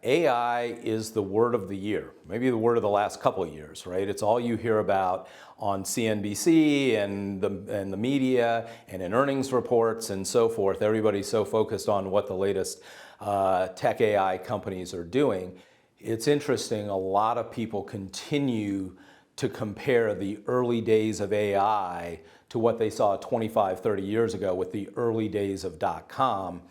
AI is the word of the year, maybe the word of the last couple of years, right? It's all you hear about on CNBC and the media and in earnings reports and so forth. Everybody's so focused on what the latest tech AI companies are doing. It's interesting, a lot of people continue to compare the early days of AI to what they saw 25, 30 years ago with the early days of .com.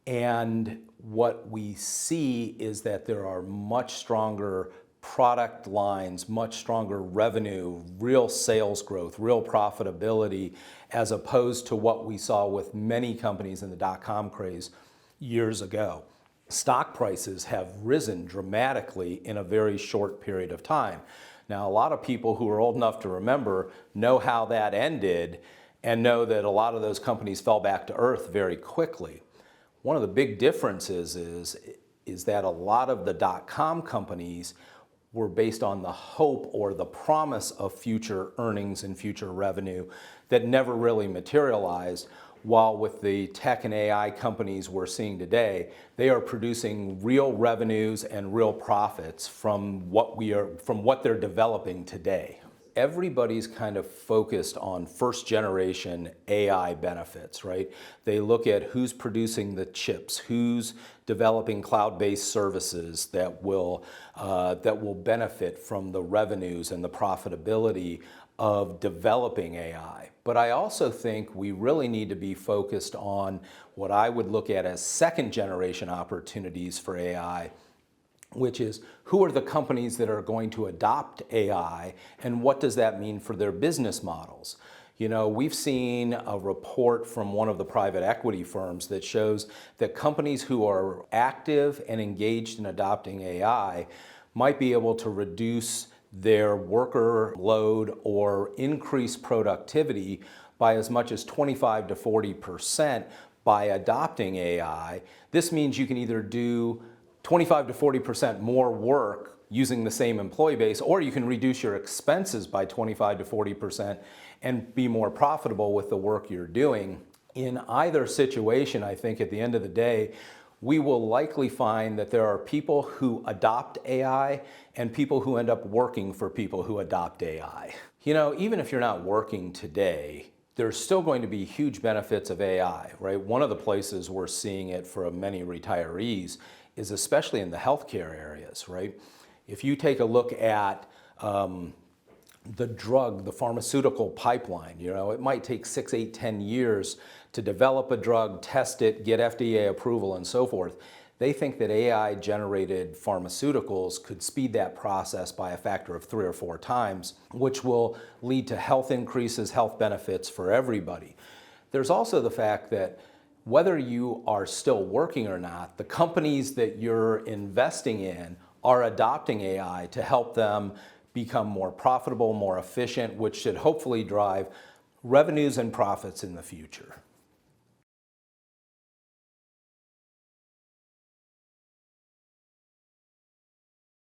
And what we see is that there are much stronger product lines, much stronger revenue, real sales growth, real profitability, as opposed to what we saw with many companies in the .com craze years ago. Stock prices have risen dramatically in a very short period of time. Now, a lot of people who are old enough to remember know how that ended and know that a lot of those companies fell back to earth very quickly. One of the big differences is that a lot of the .com companies were based on the hope or the promise of future earnings and future revenue that never really materialized, while with the tech and AI companies we're seeing today, they are producing real revenues and real profits from what they're developing today. Everybody's kind of focused on first generation AI benefits, right? They look at who's producing the chips, who's developing cloud-based services that will benefit from the revenues and the profitability of developing AI. But I also think we really need to be focused on what I would look at as second generation opportunities for AI, which is who are the companies that are going to adopt AI and what does that mean for their business models? You know, we've seen a report from one of the private equity firms that shows that companies who are active and engaged in adopting AI might be able to reduce their worker load or increase productivity by as much as 25 to 40% by adopting AI. This means you can either do 25 to 40% more work using the same employee base, or you can reduce your expenses by 25 to 40% and be more profitable with the work you're doing. In either situation, I think at the end of the day, we will likely find that there are people who adopt AI and people who end up working for people who adopt AI. You know, even if you're not working today, there's still going to be huge benefits of AI, right? One of the places we're seeing it for many retirees is especially in the healthcare areas, right? If you take a look at the pharmaceutical pipeline, you know, it might take 6, 8, 10 years to develop a drug, test it, get FDA approval and so forth. They think that AI-generated pharmaceuticals could speed that process by a factor of 3 or 4 times, which will lead to health increases, health benefits for everybody. There's also the fact that whether you are still working or not, the companies that you're investing in are adopting AI to help them become more profitable, more efficient, which should hopefully drive revenues and profits in the future.